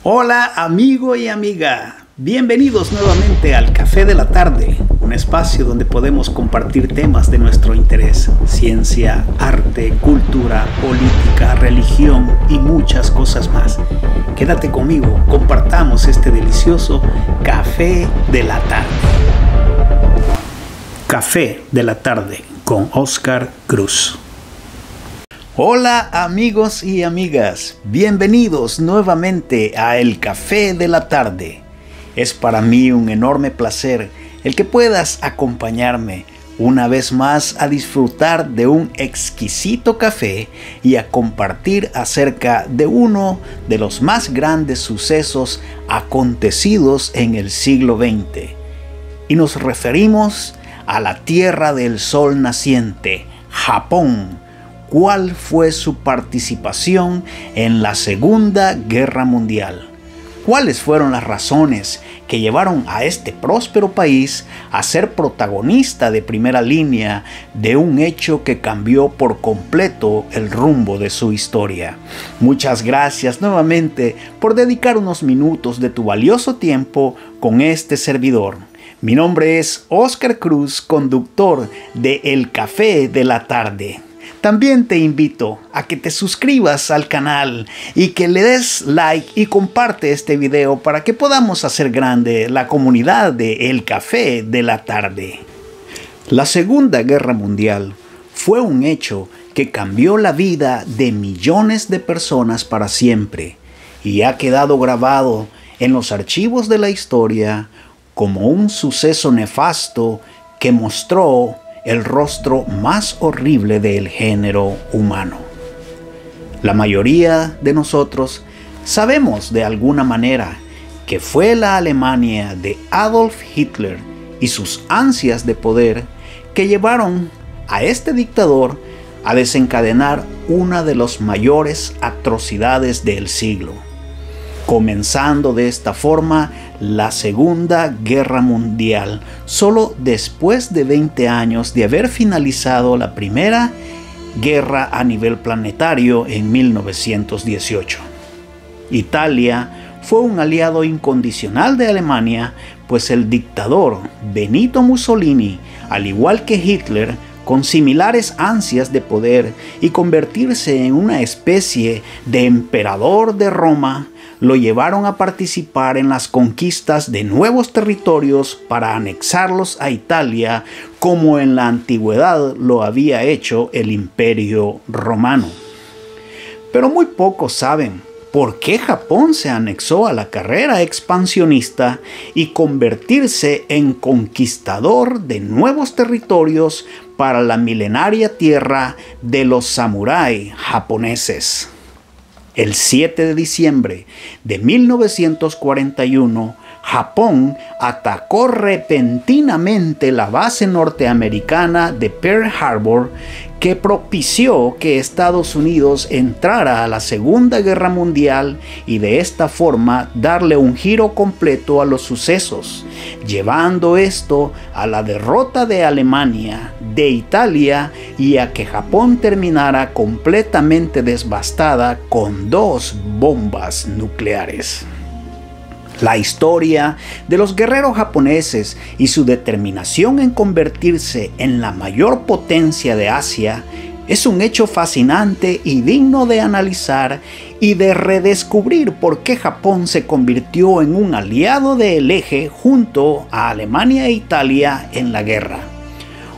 Hola amigo y amiga, bienvenidos nuevamente al Café de la Tarde, un espacio donde podemos compartir temas de nuestro interés, ciencia, arte, cultura, política, religión y muchas cosas más. Quédate conmigo, compartamos este delicioso Café de la Tarde. Café de la Tarde con Oscar Cruz. Hola amigos y amigas, bienvenidos nuevamente a El Café de la Tarde. Es para mí un enorme placer el que puedas acompañarme una vez más a disfrutar de un exquisito café y a compartir acerca de uno de los más grandes sucesos acontecidos en el siglo XX. Y nos referimos a la Tierra del Sol naciente, Japón. ¿Cuál fue su participación en la Segunda Guerra Mundial? ¿Cuáles fueron las razones que llevaron a este próspero país a ser protagonista de primera línea de un hecho que cambió por completo el rumbo de su historia? Muchas gracias nuevamente por dedicar unos minutos de tu valioso tiempo con este servidor. Mi nombre es Oscar Cruz, conductor de El Café de la Tarde. También te invito a que te suscribas al canal y que le des like y comparte este video para que podamos hacer grande la comunidad de El Café de la Tarde. La Segunda Guerra Mundial fue un hecho que cambió la vida de millones de personas para siempre y ha quedado grabado en los archivos de la historia como un suceso nefasto que mostró el rostro más horrible del género humano. La mayoría de nosotros sabemos de alguna manera que fue la Alemania de Adolf Hitler y sus ansias de poder que llevaron a este dictador a desencadenar una de las mayores atrocidades del siglo, comenzando de esta forma la Segunda Guerra Mundial, solo después de 20 años de haber finalizado la Primera Guerra a nivel planetario en 1918. Italia fue un aliado incondicional de Alemania, pues el dictador Benito Mussolini, al igual que Hitler, con similares ansias de poder y convertirse en una especie de emperador de Roma, lo llevaron a participar en las conquistas de nuevos territorios para anexarlos a Italia, como en la antigüedad lo había hecho el Imperio Romano. Pero muy pocos saben por qué Japón se anexó a la carrera expansionista y convertirse en conquistador de nuevos territorios para la milenaria tierra de los samurái japoneses. El 7 de diciembre de 1941, Japón atacó repentinamente la base norteamericana de Pearl Harbor, que propició que Estados Unidos entrara a la Segunda Guerra Mundial y de esta forma darle un giro completo a los sucesos, llevando esto a la derrota de Alemania, de Italia y a que Japón terminara completamente devastada con 2 bombas nucleares. La historia de los guerreros japoneses y su determinación en convertirse en la mayor potencia de Asia es un hecho fascinante y digno de analizar y de redescubrir por qué Japón se convirtió en un aliado del eje junto a Alemania e Italia en la guerra.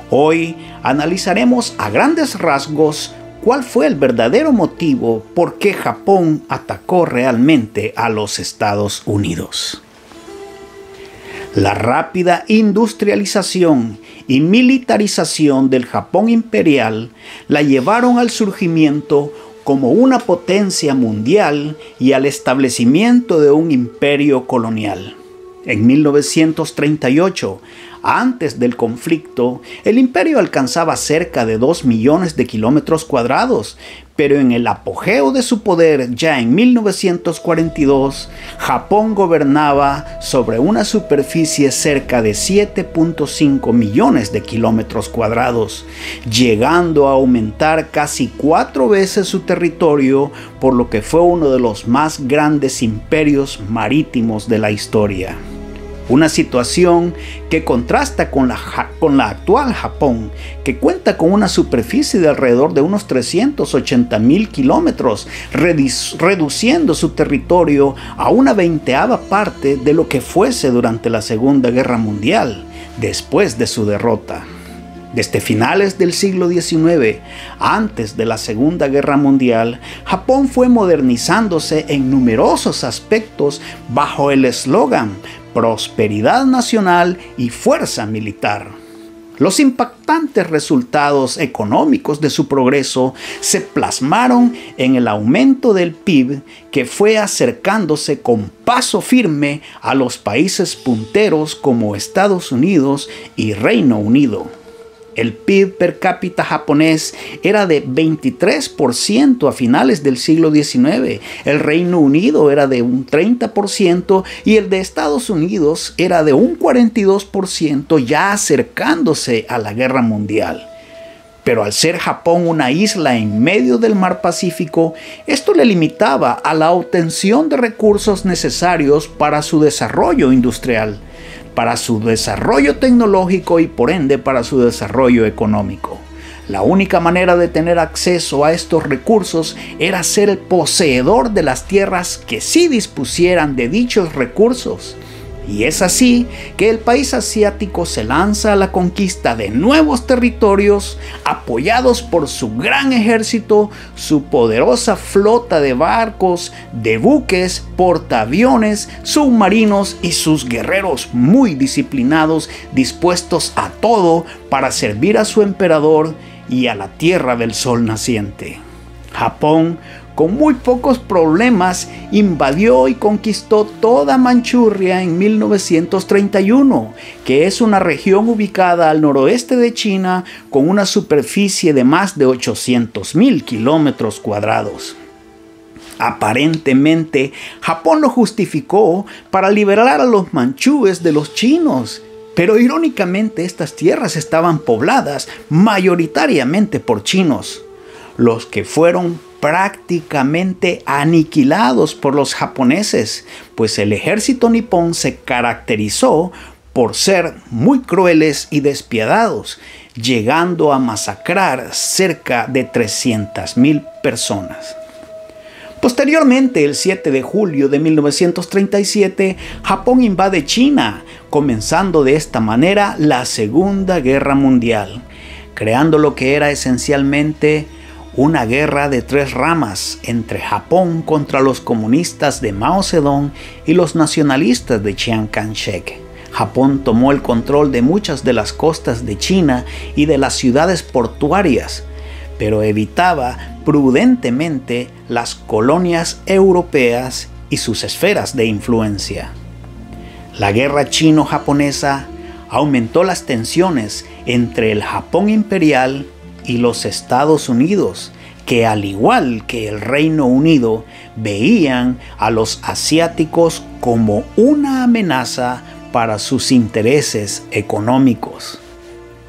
Hoy analizaremos a grandes rasgos ¿cuál fue el verdadero motivo por qué Japón atacó realmente a los Estados Unidos? La rápida industrialización y militarización del Japón imperial la llevaron al surgimiento como una potencia mundial y al establecimiento de un imperio colonial. En 1938, Antes del conflicto, el imperio alcanzaba cerca de 2 millones de kilómetros cuadrados, pero en el apogeo de su poder, ya en 1942, Japón gobernaba sobre una superficie cerca de 7.5 millones de kilómetros cuadrados, llegando a aumentar casi 4 veces su territorio, por lo que fue uno de los más grandes imperios marítimos de la historia. Una situación que contrasta con la actual Japón, que cuenta con una superficie de alrededor de unos 380.000 kilómetros, reduciendo su territorio a una 1/20 parte de lo que fuese durante la Segunda Guerra Mundial, después de su derrota. Desde finales del siglo XIX, antes de la Segunda Guerra Mundial, Japón fue modernizándose en numerosos aspectos bajo el eslogan prosperidad nacional y fuerza militar. Los impactantes resultados económicos de su progreso se plasmaron en el aumento del PIB, que fue acercándose con paso firme a los países punteros como Estados Unidos y Reino Unido. El PIB per cápita japonés era de 23% a finales del siglo XIX, el Reino Unido era de un 30% y el de Estados Unidos era de un 42%, ya acercándose a la Guerra Mundial. Pero al ser Japón una isla en medio del mar Pacífico, esto le limitaba a la obtención de recursos necesarios para su desarrollo industrial, para su desarrollo tecnológico y por ende para su desarrollo económico. La única manera de tener acceso a estos recursos era ser el poseedor de las tierras que sí dispusieran de dichos recursos. Y es así que el país asiático se lanza a la conquista de nuevos territorios, apoyados por su gran ejército, su poderosa flota de barcos, de buques, portaaviones, submarinos y sus guerreros muy disciplinados, dispuestos a todo para servir a su emperador y a la tierra del sol naciente. Japón, con muy pocos problemas, invadió y conquistó toda Manchuria en 1931, que es una región ubicada al noroeste de China con una superficie de más de 800.000 kilómetros cuadrados. Aparentemente, Japón lo justificó para liberar a los manchúes de los chinos, pero irónicamente estas tierras estaban pobladas mayoritariamente por chinos, los que fueron prácticamente aniquilados por los japoneses, pues el ejército nipón se caracterizó por ser muy crueles y despiadados, llegando a masacrar cerca de 300.000 personas. Posteriormente, el 7 de julio de 1937, Japón invade China, comenzando de esta manera la Segunda Guerra Mundial, creando lo que era esencialmente una guerra de 3 ramas entre Japón contra los comunistas de Mao Zedong y los nacionalistas de Chiang Kai-shek. Japón tomó el control de muchas de las costas de China y de las ciudades portuarias, pero evitaba prudentemente las colonias europeas y sus esferas de influencia. La guerra chino-japonesa aumentó las tensiones entre el Japón imperial y los Estados Unidos, que al igual que el Reino Unido veían a los asiáticos como una amenaza para sus intereses económicos.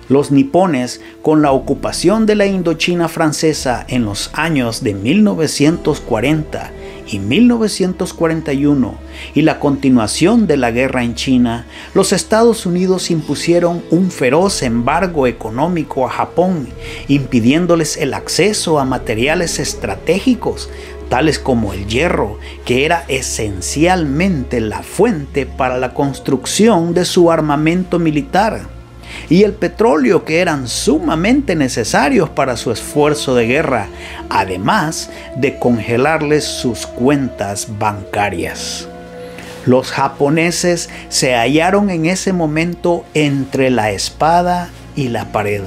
Los nipones, con la ocupación de la Indochina francesa en los años de 1940 y 1941 y la continuación de la guerra en China, los Estados Unidos impusieron un feroz embargo económico a Japón, impidiéndoles el acceso a materiales estratégicos, tales como el hierro, que era esencialmente la fuente para la construcción de su armamento militar, y el petróleo, que eran sumamente necesarios para su esfuerzo de guerra, además de congelarles sus cuentas bancarias. Los japoneses se hallaron en ese momento entre la espada y la pared.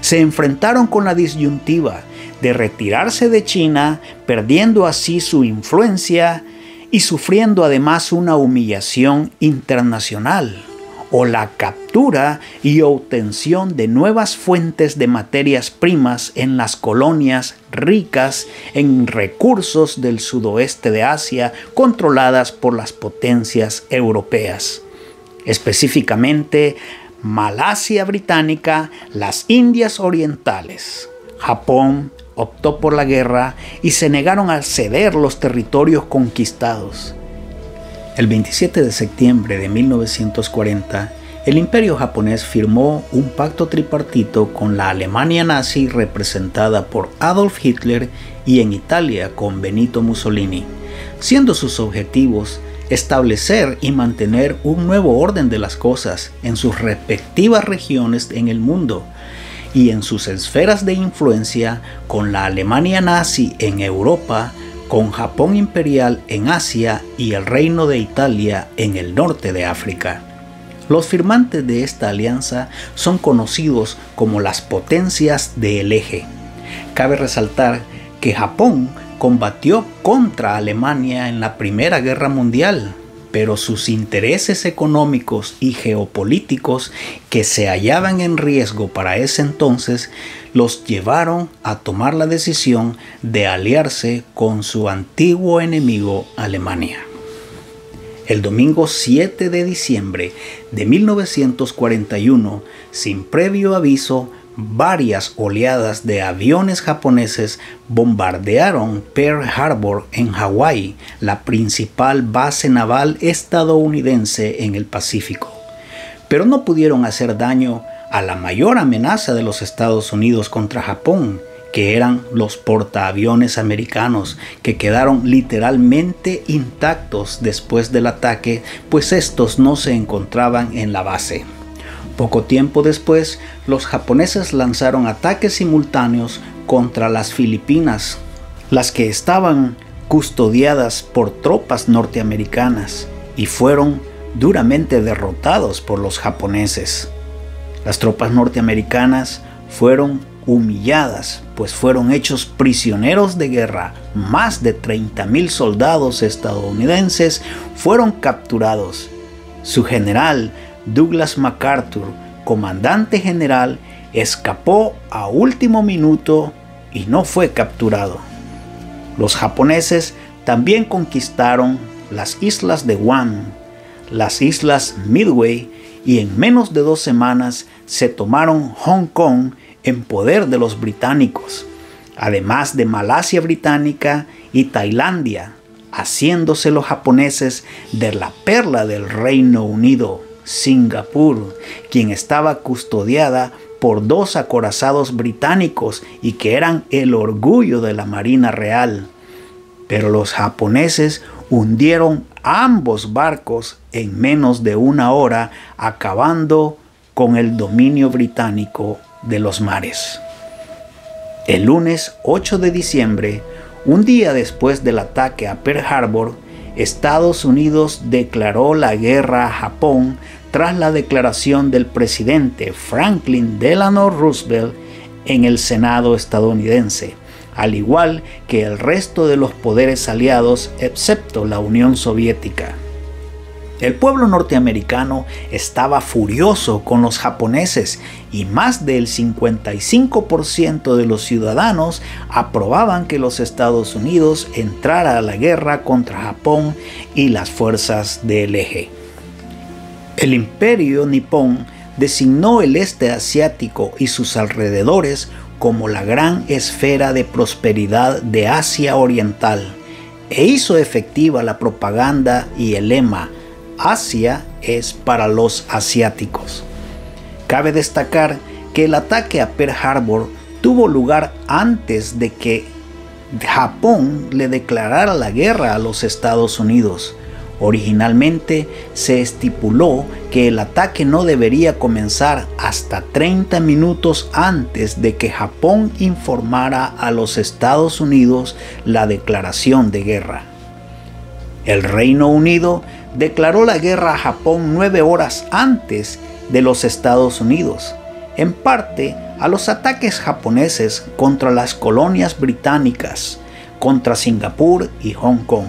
Se enfrentaron con la disyuntiva de retirarse de China, perdiendo así su influencia y sufriendo además una humillación internacional, o la captura y obtención de nuevas fuentes de materias primas en las colonias ricas en recursos del sudoeste de Asia controladas por las potencias europeas, específicamente Malasia Británica, las Indias Orientales. Japón optó por la guerra y se negaron a ceder los territorios conquistados. El 27 de septiembre de 1940, el Imperio japonés firmó un pacto tripartito con la Alemania nazi representada por Adolf Hitler y en Italia con Benito Mussolini, siendo sus objetivos establecer y mantener un nuevo orden de las cosas en sus respectivas regiones en el mundo y en sus esferas de influencia con la Alemania nazi en Europa, con Japón imperial en Asia y el Reino de Italia en el norte de África. Los firmantes de esta alianza son conocidos como las potencias del eje. Cabe resaltar que Japón combatió contra Alemania en la Primera Guerra Mundial, pero sus intereses económicos y geopolíticos que se hallaban en riesgo para ese entonces los llevaron a tomar la decisión de aliarse con su antiguo enemigo Alemania. El domingo 7 de diciembre de 1941, sin previo aviso, varias oleadas de aviones japoneses bombardearon Pearl Harbor en Hawái, la principal base naval estadounidense en el Pacífico. Pero no pudieron hacer daño a la mayor amenaza de los Estados Unidos contra Japón, que eran los portaaviones americanos, que quedaron literalmente intactos después del ataque, pues estos no se encontraban en la base. Poco tiempo después, los japoneses lanzaron ataques simultáneos contra las Filipinas, las que estaban custodiadas por tropas norteamericanas, y fueron duramente derrotados por los japoneses. Las tropas norteamericanas fueron humilladas, pues fueron hechos prisioneros de guerra. Más de 30,000 soldados estadounidenses fueron capturados. Su general, Douglas MacArthur, comandante general, escapó a último minuto y no fue capturado. Los japoneses también conquistaron las islas de Guam, las islas Midway, y en menos de 2 semanas se tomaron Hong Kong en poder de los británicos, además de Malasia Británica y Tailandia, haciéndose los japoneses de la perla del Reino Unido, Singapur, quien estaba custodiada por 2 acorazados británicos y que eran el orgullo de la Marina Real. Pero los japoneses hundieron ambos barcos en menos de 1 hora, acabando con el dominio británico de los mares. El lunes 8 de diciembre, un día después del ataque a Pearl Harbor, Estados Unidos declaró la guerra a Japón tras la declaración del presidente Franklin Delano Roosevelt en el Senado estadounidense, al igual que el resto de los poderes aliados excepto la Unión Soviética. El pueblo norteamericano estaba furioso con los japoneses y más del 55% de los ciudadanos aprobaban que los Estados Unidos entrara a la guerra contra Japón y las fuerzas del eje. El imperio nipón designó el este asiático y sus alrededores como la gran esfera de prosperidad de Asia Oriental e hizo efectiva la propaganda y el lema Asia es para los asiáticos. Cabe destacar que el ataque a Pearl Harbor tuvo lugar antes de que Japón le declarara la guerra a los Estados Unidos. Originalmente se estipuló que el ataque no debería comenzar hasta 30 minutos antes de que Japón informara a los Estados Unidos la declaración de guerra. El Reino Unido declaró la guerra a Japón 9 horas antes de los Estados Unidos, en parte a los ataques japoneses contra las colonias británicas, contra Singapur y Hong Kong.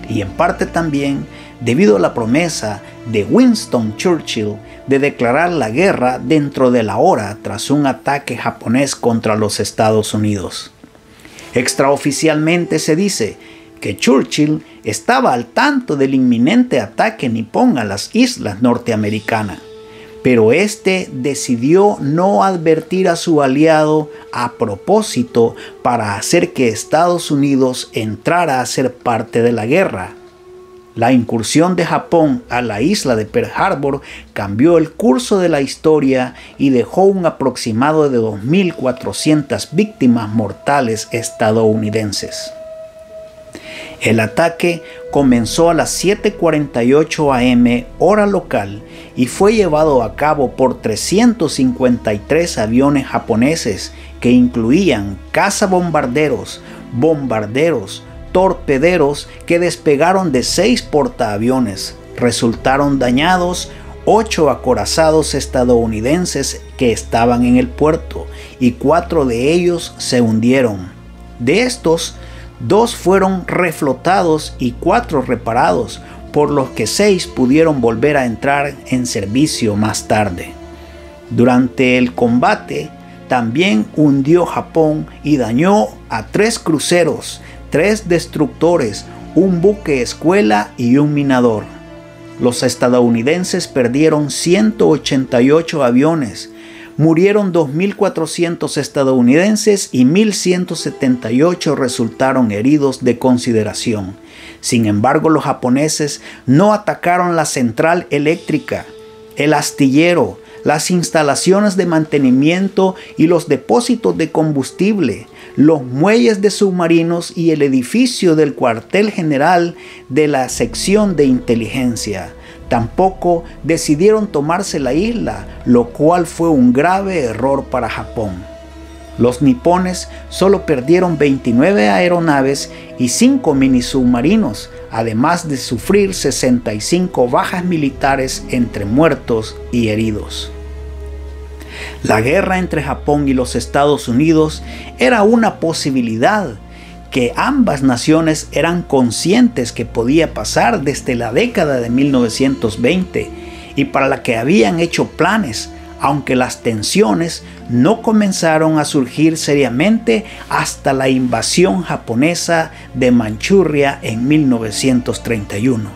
y en parte también debido a la promesa de Winston Churchill de declarar la guerra dentro de la hora tras un ataque japonés contra los Estados Unidos. Extraoficialmente se dice que Churchill estaba al tanto del inminente ataque nipón a las islas norteamericanas, pero este decidió no advertir a su aliado a propósito para hacer que Estados Unidos entrara a ser parte de la guerra. La incursión de Japón a la isla de Pearl Harbor cambió el curso de la historia y dejó un aproximado de 2.400 víctimas mortales estadounidenses. El ataque comenzó a las 7:48 am hora local y fue llevado a cabo por 353 aviones japoneses que incluían cazabombarderos, bombarderos, torpederos que despegaron de 6 portaaviones. Resultaron dañados 8 acorazados estadounidenses que estaban en el puerto y 4 de ellos se hundieron. De estos, 2 fueron reflotados y 4 reparados, por los que 6 pudieron volver a entrar en servicio más tarde. Durante el combate, también hundió Japón y dañó a 3 cruceros, 3 destructores, un buque escuela y un minador. Los estadounidenses perdieron 188 aviones, murieron 2.400 estadounidenses y 1.178 resultaron heridos de consideración. Sin embargo, los japoneses no atacaron la central eléctrica, el astillero, las instalaciones de mantenimiento y los depósitos de combustible, los muelles de submarinos y el edificio del cuartel general de la sección de inteligencia. Tampoco decidieron tomarse la isla, lo cual fue un grave error para Japón. Los nipones solo perdieron 29 aeronaves y 5 minisubmarinos, además de sufrir 65 bajas militares entre muertos y heridos. La guerra entre Japón y los Estados Unidos era una posibilidad que ambas naciones eran conscientes que podía pasar desde la década de 1920 y para la que habían hecho planes, aunque las tensiones no comenzaron a surgir seriamente hasta la invasión japonesa de Manchuria en 1931.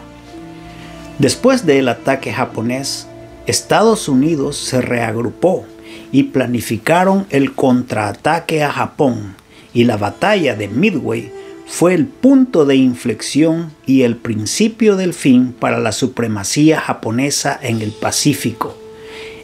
Después del ataque japonés, Estados Unidos se reagrupó y planificaron el contraataque a Japón, y la batalla de Midway fue el punto de inflexión y el principio del fin para la supremacía japonesa en el Pacífico,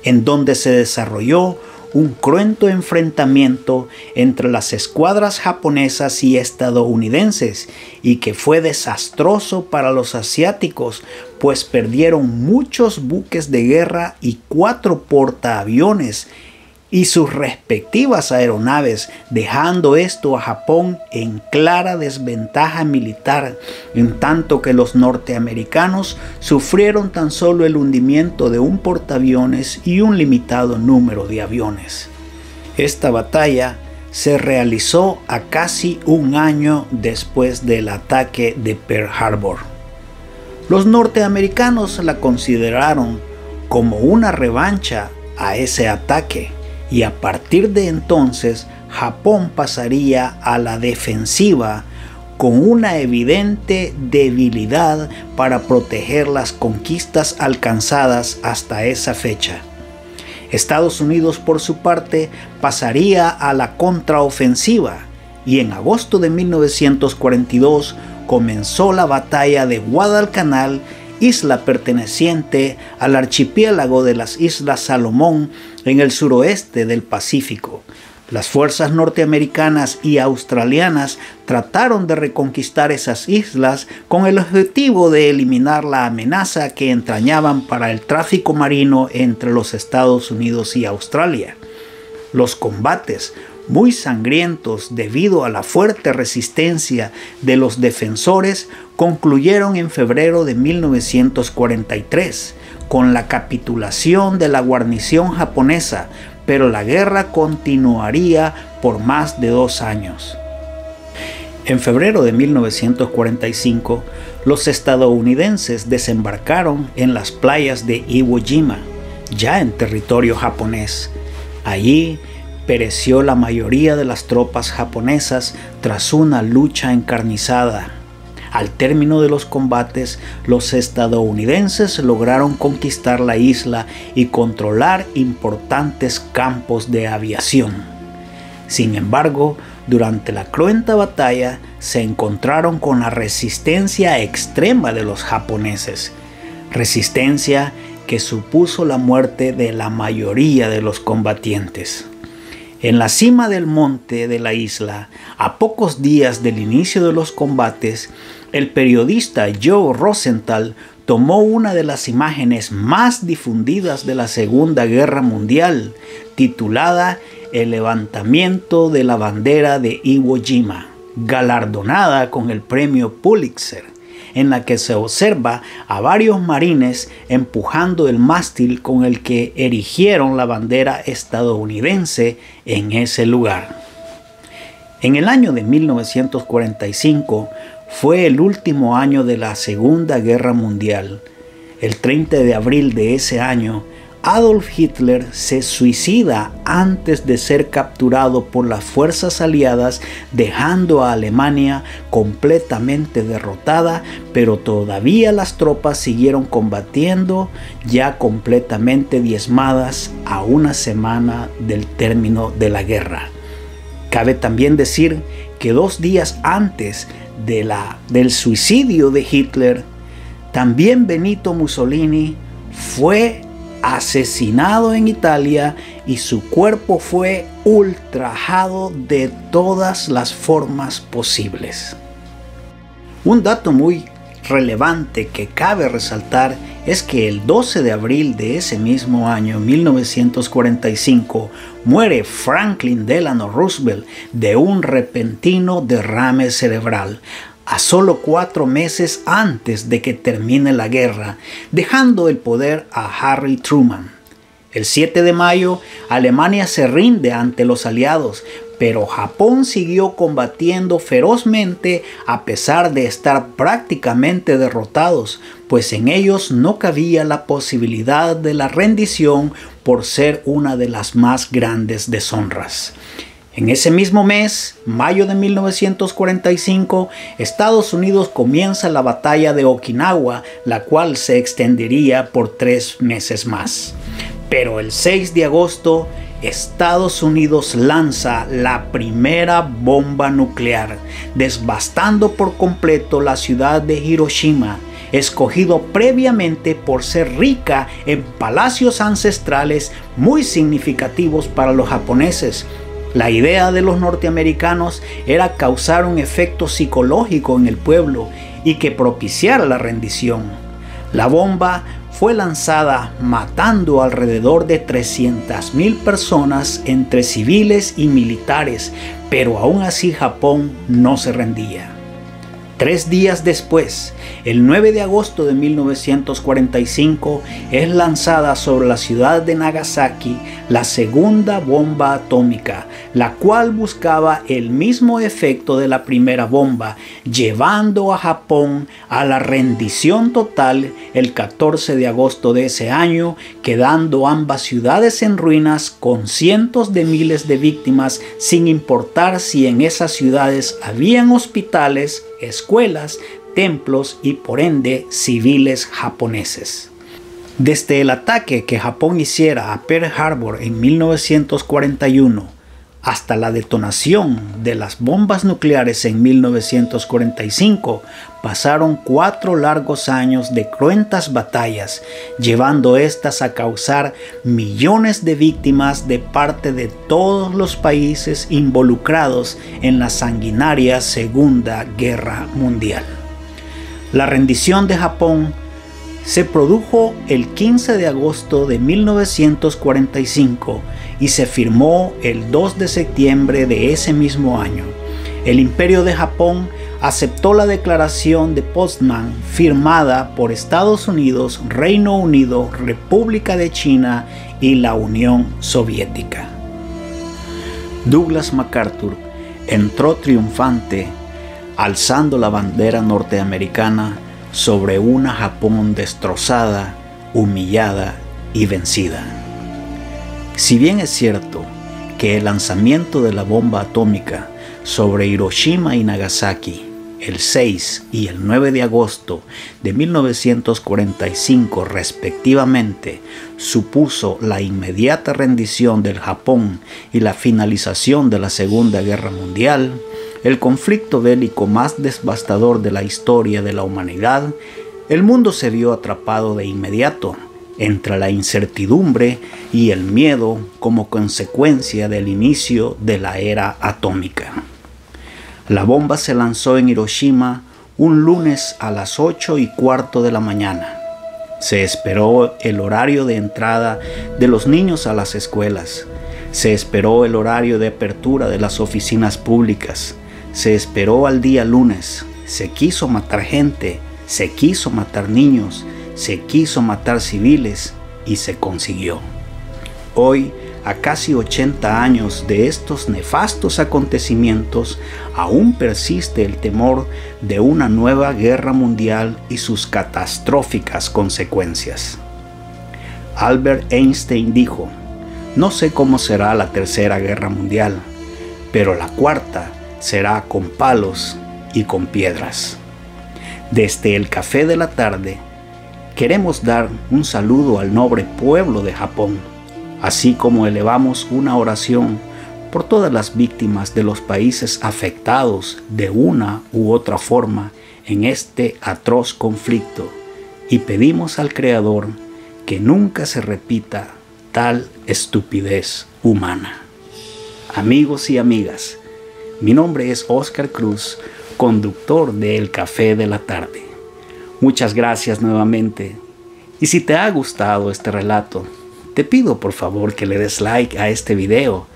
en donde se desarrolló un cruento enfrentamiento entre las escuadras japonesas y estadounidenses y que fue desastroso para los asiáticos, pues perdieron muchos buques de guerra y 4 portaaviones y sus respectivas aeronaves, dejando esto a Japón en clara desventaja militar, en tanto que los norteamericanos sufrieron tan solo el hundimiento de un portaaviones y un limitado número de aviones. Esta batalla se realizó a casi un año después del ataque de Pearl Harbor. Los norteamericanos la consideraron como una revancha a ese ataque, y a partir de entonces Japón pasaría a la defensiva con una evidente debilidad para proteger las conquistas alcanzadas hasta esa fecha. Estados Unidos, por su parte, pasaría a la contraofensiva y en agosto de 1942 comenzó la batalla de Guadalcanal, isla perteneciente al archipiélago de las Islas Salomón en el suroeste del Pacífico. Las fuerzas norteamericanas y australianas trataron de reconquistar esas islas con el objetivo de eliminar la amenaza que entrañaban para el tráfico marino entre los Estados Unidos y Australia. Los combates, muy sangrientos debido a la fuerte resistencia de los defensores, concluyeron en febrero de 1943 con la capitulación de la guarnición japonesa, pero la guerra continuaría por más de 2 años. En febrero de 1945, los estadounidenses desembarcaron en las playas de Iwo Jima, ya en territorio japonés. Allí pereció la mayoría de las tropas japonesas tras una lucha encarnizada. Al término de los combates, los estadounidenses lograron conquistar la isla y controlar importantes campos de aviación. Sin embargo, durante la cruenta batalla se encontraron con la resistencia extrema de los japoneses, resistencia que supuso la muerte de la mayoría de los combatientes. En la cima del monte de la isla, a pocos días del inicio de los combates, el periodista Joe Rosenthal tomó una de las imágenes más difundidas de la Segunda Guerra Mundial, titulada El levantamiento de la bandera de Iwo Jima, galardonada con el premio Pulitzer, en la que se observa a varios marines empujando el mástil con el que erigieron la bandera estadounidense en ese lugar. En el año de 1945 fue el último año de la Segunda Guerra Mundial. El 30 de abril de ese año, Adolf Hitler se suicida antes de ser capturado por las fuerzas aliadas, dejando a Alemania completamente derrotada, pero todavía las tropas siguieron combatiendo, ya completamente diezmadas a una semana del término de la guerra. Cabe también decir que 2 días antes del suicidio de Hitler, también Benito Mussolini fue asesinado en Italia y su cuerpo fue ultrajado de todas las formas posibles. Un dato muy relevante que cabe resaltar es que el 12 de abril de ese mismo año, 1945, muere Franklin Delano Roosevelt de un repentino derrame cerebral, a solo 4 meses antes de que termine la guerra, dejando el poder a Harry Truman. El 7 de mayo, Alemania se rinde ante los aliados, pero Japón siguió combatiendo ferozmente a pesar de estar prácticamente derrotados, pues en ellos no cabía la posibilidad de la rendición por ser una de las más grandes deshonras. En ese mismo mes, mayo de 1945, Estados Unidos comienza la batalla de Okinawa, la cual se extendería por 3 meses más. Pero el 6 de agosto, Estados Unidos lanza la primera bomba nuclear, devastando por completo la ciudad de Hiroshima, escogido previamente por ser rica en palacios ancestrales muy significativos para los japoneses. La idea de los norteamericanos era causar un efecto psicológico en el pueblo y que propiciara la rendición. La bomba fue lanzada matando alrededor de 300,000 personas entre civiles y militares, pero aún así Japón no se rendía. 3 días después, el 9 de agosto de 1945, es lanzada sobre la ciudad de Nagasaki la segunda bomba atómica, la cual buscaba el mismo efecto de la primera bomba, llevando a Japón a la rendición total el 14 de agosto de ese año, quedando ambas ciudades en ruinas con cientos de miles de víctimas, sin importar si en esas ciudades habían hospitales, escuelas, templos y por ende civiles japoneses. Desde el ataque que Japón hiciera a Pearl Harbor en 1941 hasta la detonación de las bombas nucleares en 1945, pasaron 4 largos años de cruentas batallas, llevando estas a causar millones de víctimas de parte de todos los países involucrados en la sanguinaria Segunda Guerra Mundial. La rendición de Japón se produjo el 15 de agosto de 1945 y se firmó el 2 de septiembre de ese mismo año. El Imperio de Japón aceptó la declaración de Potsdam firmada por Estados Unidos, Reino Unido, República de China y la Unión Soviética. Douglas MacArthur entró triunfante, alzando la bandera norteamericana sobre una Japón destrozada, humillada y vencida. Si bien es cierto que el lanzamiento de la bomba atómica sobre Hiroshima y Nagasaki el 6 y el 9 de agosto de 1945 respectivamente supuso la inmediata rendición del Japón y la finalización de la Segunda Guerra Mundial, el conflicto bélico más devastador de la historia de la humanidad, el mundo se vio atrapado de inmediato entre la incertidumbre y el miedo como consecuencia del inicio de la era atómica. La bomba se lanzó en Hiroshima un lunes a las 8:15 de la mañana. Se esperó el horario de entrada de los niños a las escuelas. Se esperó el horario de apertura de las oficinas públicas. Se esperó al día lunes. Se quiso matar gente, se quiso matar niños, se quiso matar civiles y se consiguió. Hoy, a casi 80 años de estos nefastos acontecimientos, aún persiste el temor de una nueva guerra mundial y sus catastróficas consecuencias. Albert Einstein dijo: "No sé cómo será la tercera guerra mundial, pero la cuarta será con palos y con piedras". Desde el Café de la Tarde, queremos dar un saludo al noble pueblo de Japón, así como elevamos una oración por todas las víctimas de los países afectados de una u otra forma en este atroz conflicto, y pedimos al Creador que nunca se repita tal estupidez humana. Amigos y amigas, mi nombre es Oscar Cruz, conductor de El Café de la Tarde. Muchas gracias nuevamente, y si te ha gustado este relato, te pido por favor que le des like a este video,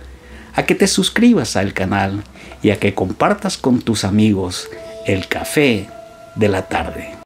a que te suscribas al canal y a que compartas con tus amigos El Café de la Tarde.